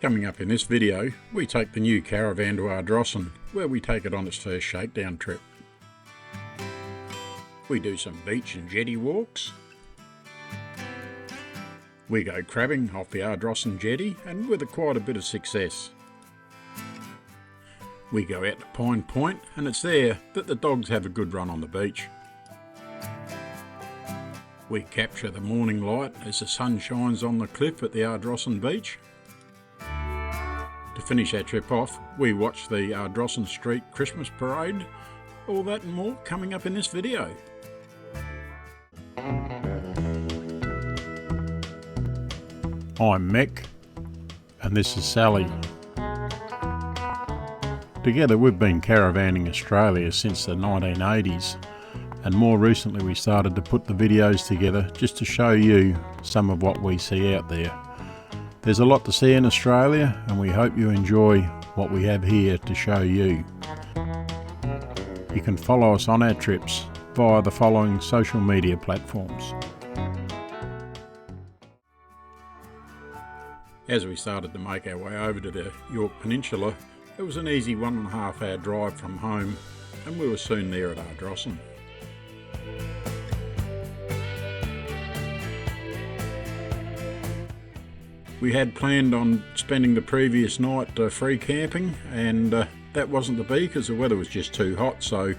Coming up in this video, we take the new Caravan to Ardrossan, where we take it on its first shakedown trip. We do some beach and jetty walks. We go crabbing off the Ardrossan jetty, and with quite a bit of success. We go out to Pine Point, and it's there that the dogs have a good run on the beach. We capture the morning light as the sun shines on the cliff at the Ardrossan beach. To finish our trip off, we watch the Ardrossan Street Christmas Parade. All that and more coming up in this video. I'm Mick, and this is Sally. Together we've been caravanning Australia since the 1980s, and more recently we started to put the videos together just to show you some of what we see out there. There's a lot to see in Australia, and we hope you enjoy what we have here to show you. You can follow us on our trips via the following social media platforms. As we started to make our way over to the Yorke Peninsula, it was an easy 1.5 hour drive from home, and we were soon there at Ardrossan. We had planned on spending the previous night free camping, and that wasn't to be because the weather was just too hot. So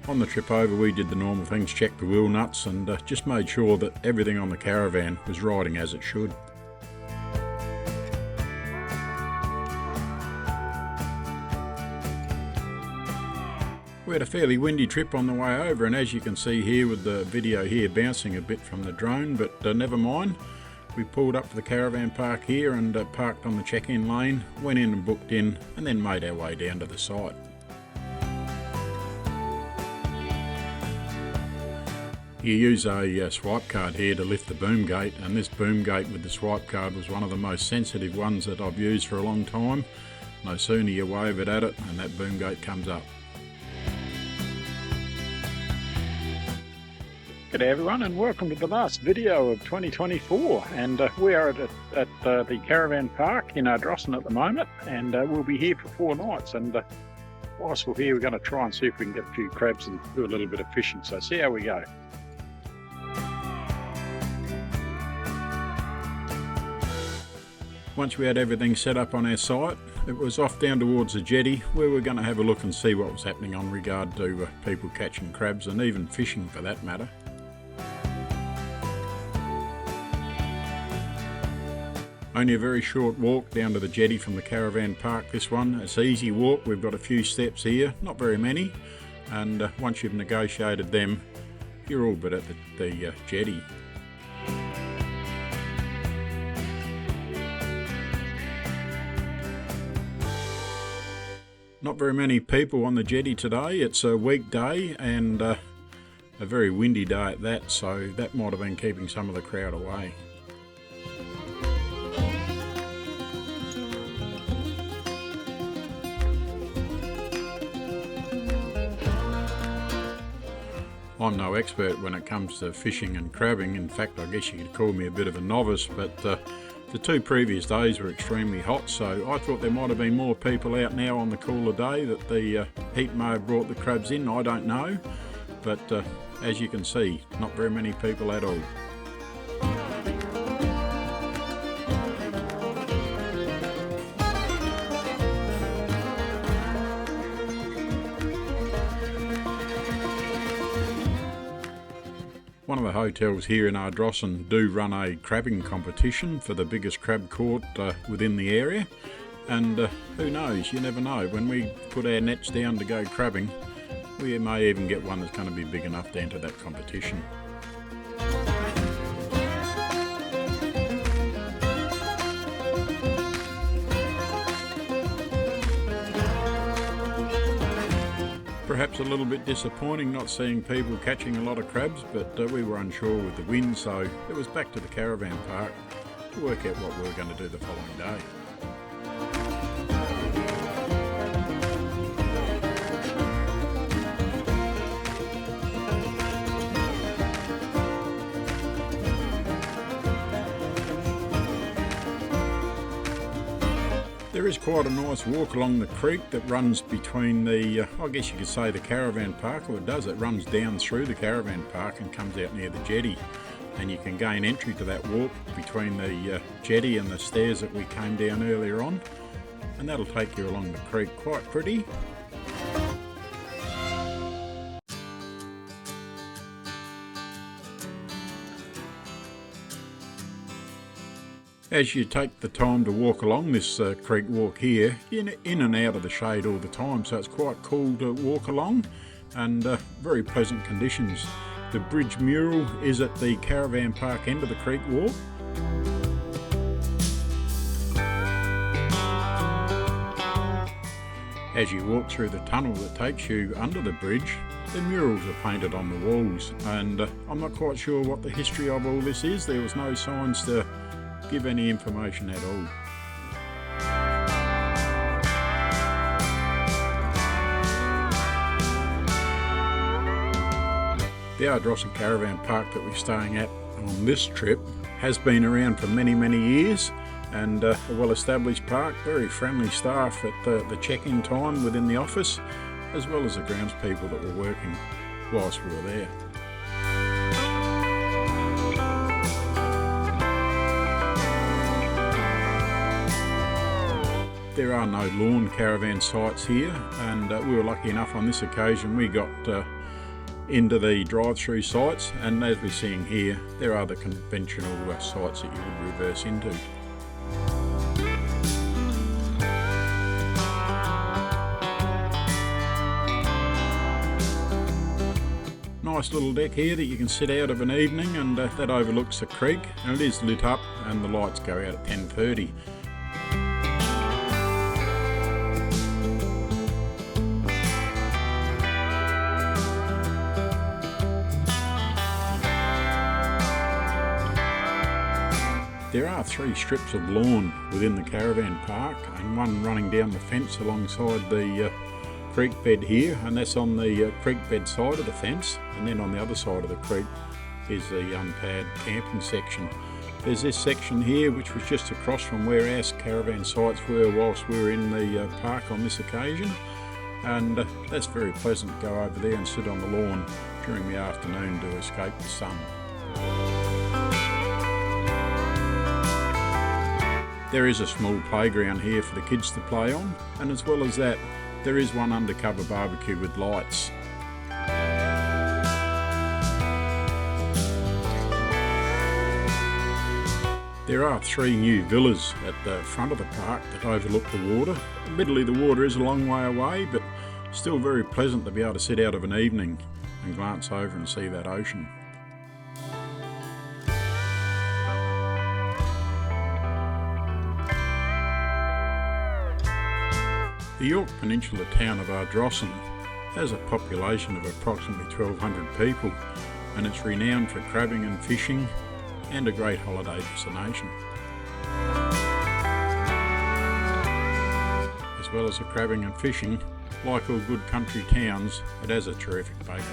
on the trip over we did the normal things, checked the wheel nuts, and just made sure that everything on the caravan was riding as it should. We had a fairly windy trip on the way over, and as you can see here with the video here bouncing a bit from the drone, but never mind. We pulled up to the caravan park here and parked on the check-in lane, went in and booked in, and then made our way down to the site. You use a swipe card here to lift the boom gate, and this boom gate with the swipe card was one of the most sensitive ones that I've used for a long time. No sooner you wave it at it and that boom gate comes up. G'day everyone, and welcome to the last video of 2024, and we are at the caravan park in Ardrossan at the moment, and we'll be here for 4 nights, and whilst we're here we're going to try and see if we can get a few crabs and do a little bit of fishing, so see how we go. Once we had everything set up on our site, it was off down towards the jetty where we're going to have a look and see what was happening on regard to people catching crabs and even fishing for that matter. Only a very short walk down to the jetty from the caravan park, this one. It's an easy walk, we've got a few steps here, not very many, and once you've negotiated them, you're all but at the jetty. Not very many people on the jetty today. It's a weekday and a very windy day at that, so that might have been keeping some of the crowd away. I'm no expert when it comes to fishing and crabbing. In fact, I guess you could call me a bit of a novice, but the 2 previous days were extremely hot, so I thought there might have been more people out now on the cooler day, that the heat may have brought the crabs in, I don't know. But as you can see, not very many people at all. One of the hotels here in Ardrossan do run a crabbing competition for the biggest crab caught within the area, and who knows, you never know, when we put our nets down to go crabbing, we may even get one that's going to be big enough to enter that competition. Perhaps a little bit disappointing not seeing people catching a lot of crabs, but we were unsure with the wind, so it was back to the caravan park to work out what we were going to do the following day. There is quite a nice walk along the creek that runs between the, I guess you could say the caravan park, or it does, it runs down through the caravan park and comes out near the jetty. And you can gain entry to that walk between the jetty and the stairs that we came down earlier on. And that'll take you along the creek, quite pretty. As you take the time to walk along this creek walk here, you're in and out of the shade all the time, so it's quite cool to walk along, and very pleasant conditions. The bridge mural is at the caravan park end of the creek walk. As you walk through the tunnel that takes you under the bridge, the murals are painted on the walls, and I'm not quite sure what the history of all this is. There was no signs to give any information at all. The Ardrossan Caravan Park that we're staying at on this trip has been around for many years, and a well-established park, very friendly staff at the check-in time within the office, as well as the groundspeople that were working whilst we were there. There are no lawn caravan sites here, and we were lucky enough on this occasion we got into the drive-through sites, and as we're seeing here, there are the conventional sites that you would reverse into. Nice little deck here that you can sit out of an evening, and that overlooks the creek, and it is lit up and the lights go out at 10:30. There are 3 strips of lawn within the caravan park, and one running down the fence alongside the creek bed here, and that's on the creek bed side of the fence, and then on the other side of the creek is the unpad camping section. There's this section here which was just across from where our caravan sites were whilst we were in the park on this occasion, and that's very pleasant to go over there and sit on the lawn during the afternoon to escape the sun. There is a small playground here for the kids to play on, and as well as that, there is one undercover barbecue with lights. There are 3 new villas at the front of the park that overlook the water. Admittedly, the water is a long way away, but still very pleasant to be able to sit out of an evening and glance over and see that ocean. The Yorke Peninsula town of Ardrossan has a population of approximately 1,200 people, and it's renowned for crabbing and fishing and a great holiday destination. As well as the crabbing and fishing, like all good country towns, it has a terrific bakery.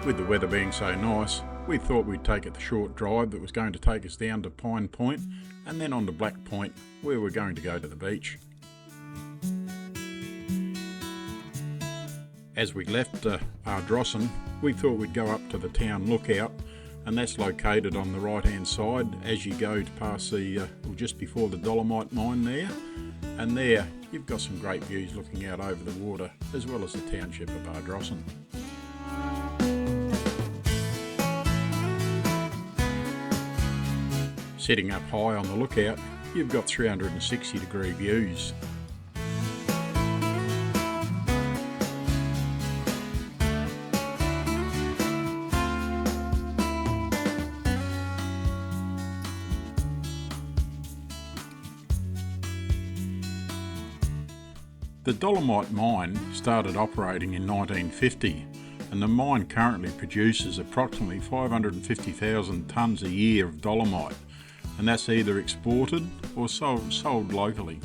With the weather being so nice, we thought we'd take the short drive that was going to take us down to Pine Point and then on to Black Point, where we're going to go to the beach. As we left Ardrossan, we thought we'd go up to the town lookout, and that's located on the right hand side as you go to pass the, just before the dolomite mine there, and there you've got some great views looking out over the water as well as the township of Ardrossan. Sitting up high on the lookout, you've got 360-degree views. The dolomite mine started operating in 1950, and the mine currently produces approximately 550,000 tonnes a year of dolomite, and that's either exported or sold locally.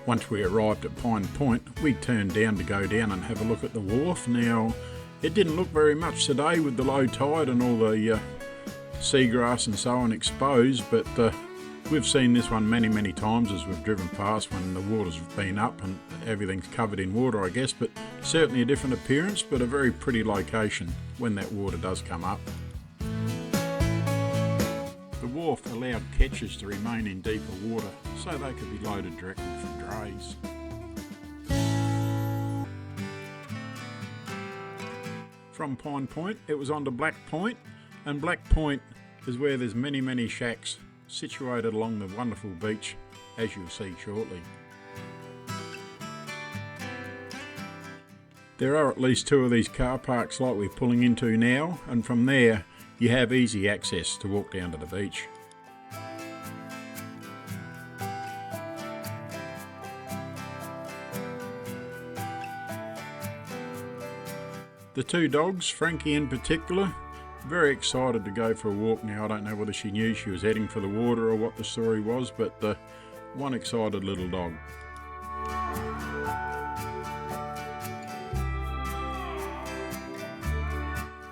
Once we arrived at Pine Point, we turned down to go down and have a look at the wharf. Now, it didn't look very much today with the low tide and all the seagrass and so on exposed, but we've seen this one many times as we've driven past when the waters have been up and everything's covered in water, I guess, but certainly a different appearance, but a very pretty location when that water does come up. The wharf allowed ketches to remain in deeper water so they could be loaded directly from drays. From Pine Point it was on to Black Point, and Black Point is where there's many shacks situated along the wonderful beach, as you'll see shortly. There are at least 2 of these car parks like we're pulling into now, and from there you have easy access to walk down to the beach. The 2 dogs, Frankie in particular, very excited to go for a walk now. I don't know whether she knew she was heading for the water or what the story was, but one excited little dog.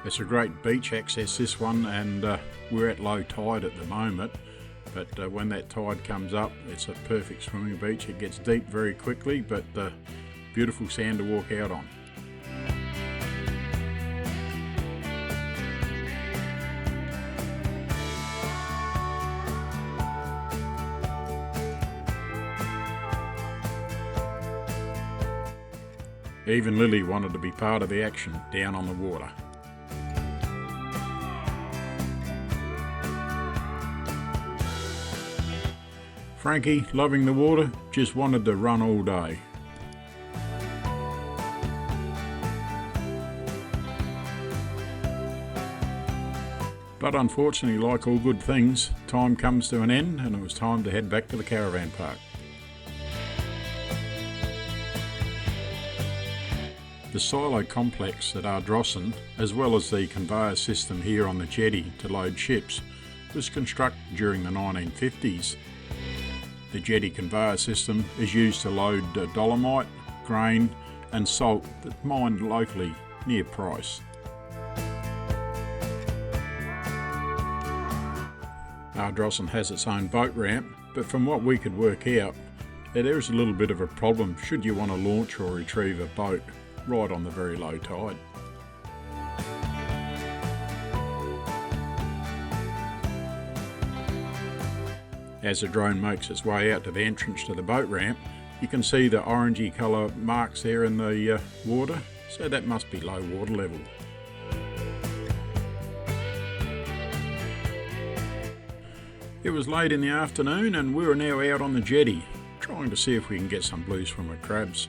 It's a great beach access, this one, and we're at low tide at the moment, but when that tide comes up it's a perfect swimming beach. It gets deep very quickly, but beautiful sand to walk out on. Even Lily wanted to be part of the action down on the water. Frankie, loving the water, just wanted to run all day. But unfortunately, like all good things, time comes to an end and it was time to head back to the caravan park. The silo complex at Ardrossan, as well as the conveyor system here on the jetty to load ships, was constructed during the 1950s. The jetty conveyor system is used to load dolomite, grain and salt that's mined locally near Price. Ardrossan has its own boat ramp, but from what we could work out, there is a little bit of a problem should you want to launch or retrieve a boat right on the very low tide. As the drone makes its way out to the entrance to the boat ramp, you can see the orangey colour marks there in the water, so that must be low water level. It was late in the afternoon and we were now out on the jetty, trying to see if we can get some blue swimmer crabs.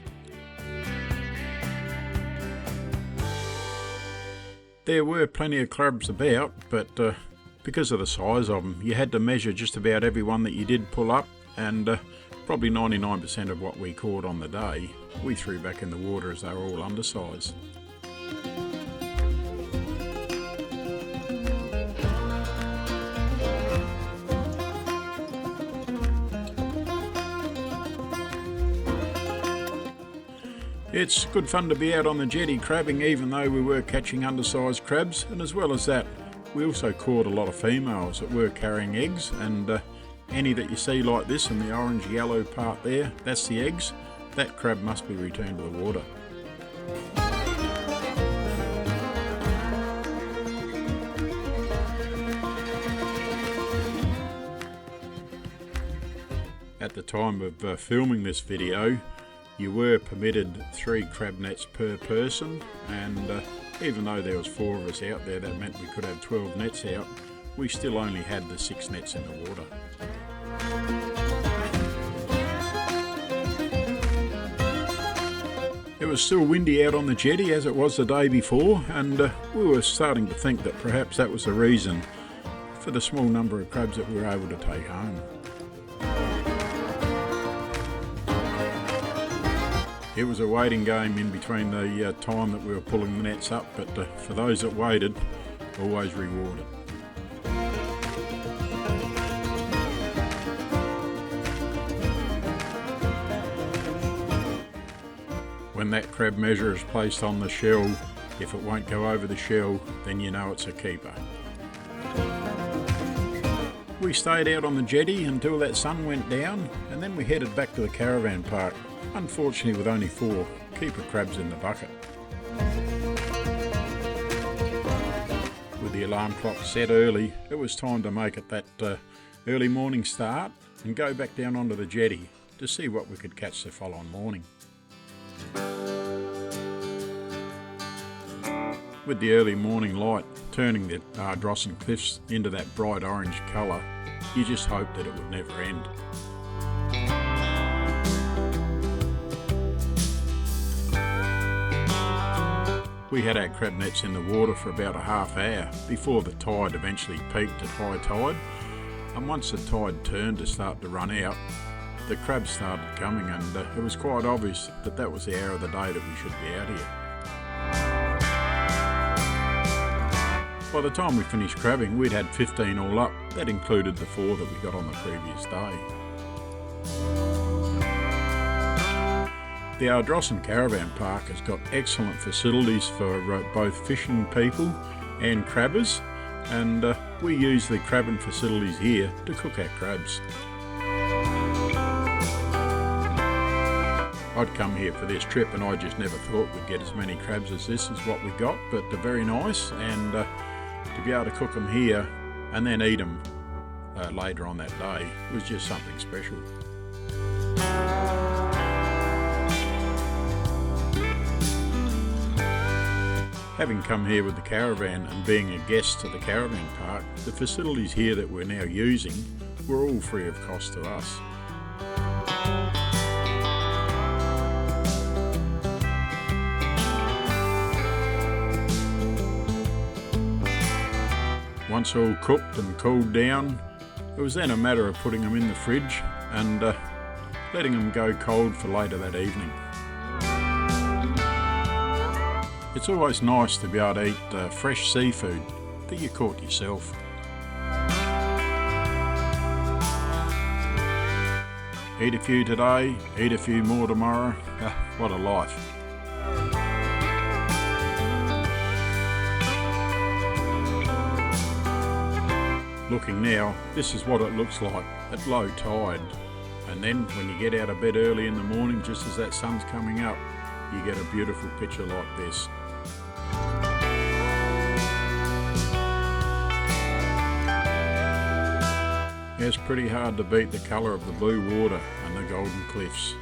There were plenty of crabs about, but because of the size of them, you had to measure just about every one that you did pull up, and probably 99% of what we caught on the day, we threw back in the water as they were all undersized. It's good fun to be out on the jetty crabbing, even though we were catching undersized crabs, and as well as that, we also caught a lot of females that were carrying eggs, and any that you see like this in the orange yellow part there, that's the eggs. That crab must be returned to the water. At the time of filming this video, you were permitted 3 crab nets per person, and even though there was 4 of us out there, that meant we could have 12 nets out. We still only had the 6 nets in the water. It was still windy out on the jetty as it was the day before, and we were starting to think that perhaps that was the reason for the small number of crabs that we were able to take home. It was a waiting game in between the time that we were pulling the nets up, but for those that waited, always rewarded. When that crab measure is placed on the shell, if it won't go over the shell, then you know it's a keeper. We stayed out on the jetty until that sun went down, and then we headed back to the caravan park, unfortunately with only 4 keeper crabs in the bucket. With the alarm clock set early, it was time to make it that early morning start and go back down onto the jetty to see what we could catch the following morning. With the early morning light turning the Ardrossan cliffs into that bright orange colour, you just hoped that it would never end. We had our crab nets in the water for about a half hour before the tide eventually peaked at high tide, and once the tide turned to start to run out, the crabs started coming, and it was quite obvious that that was the hour of the day that we should be out here. By the time we finished crabbing, we'd had 15 all up. That included the 4 that we got on the previous day. The Ardrossan Caravan Park has got excellent facilities for both fishing people and crabbers, and we use the crabbing facilities here to cook our crabs. I'd come here for this trip and I just never thought we'd get as many crabs as this is what we got, but they're very nice, and to be able to cook them here and then eat them later on that day was just something special. Having come here with the caravan and being a guest to the caravan park, the facilities here that we're now using were all free of cost to us. Once all cooked and cooled down, it was then a matter of putting them in the fridge and letting them go cold for later that evening. It's always nice to be able to eat fresh seafood that you caught yourself. Eat a few today, eat a few more tomorrow. What a life. Looking now, this is what it looks like at low tide, and then when you get out of bed early in the morning, just as that sun's coming up, you get a beautiful picture like this. It's pretty hard to beat the colour of the blue water and the golden cliffs.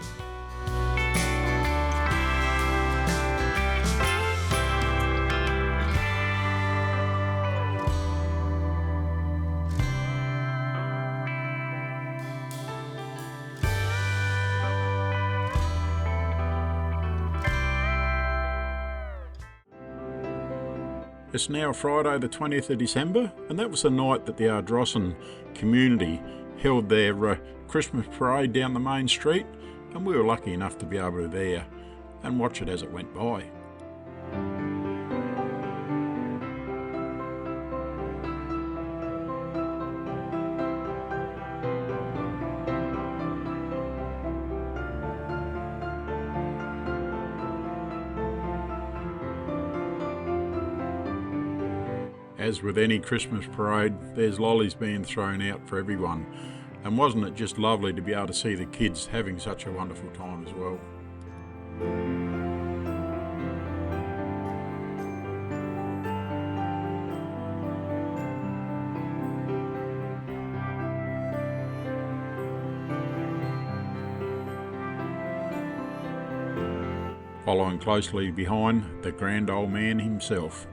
It's now Friday the 20th of December, and that was the night that the Ardrossan community held their Christmas parade down the main street, and we were lucky enough to be able to be there and watch it as it went by. As with any Christmas parade, there's lollies being thrown out for everyone, and wasn't it just lovely to be able to see the kids having such a wonderful time as well. Following closely behind, the grand old man himself.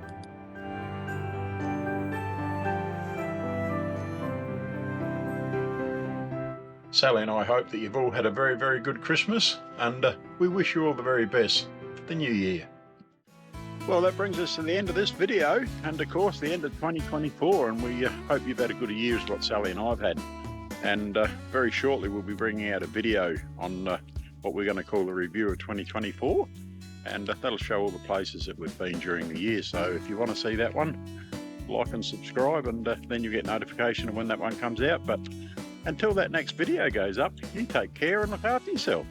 Sally and I hope that you've all had a very, very good Christmas, and we wish you all the very best for the new year. Well, that brings us to the end of this video, and of course the end of 2024, and we hope you've had a good year as what Sally and I have had. And very shortly we'll be bringing out a video on what we're going to call a review of 2024, and that'll show all the places that we've been during the year. So if you want to see that one, like and subscribe, and then you get notification of when that one comes out. But until that next video goes up, you take care and look after yourself.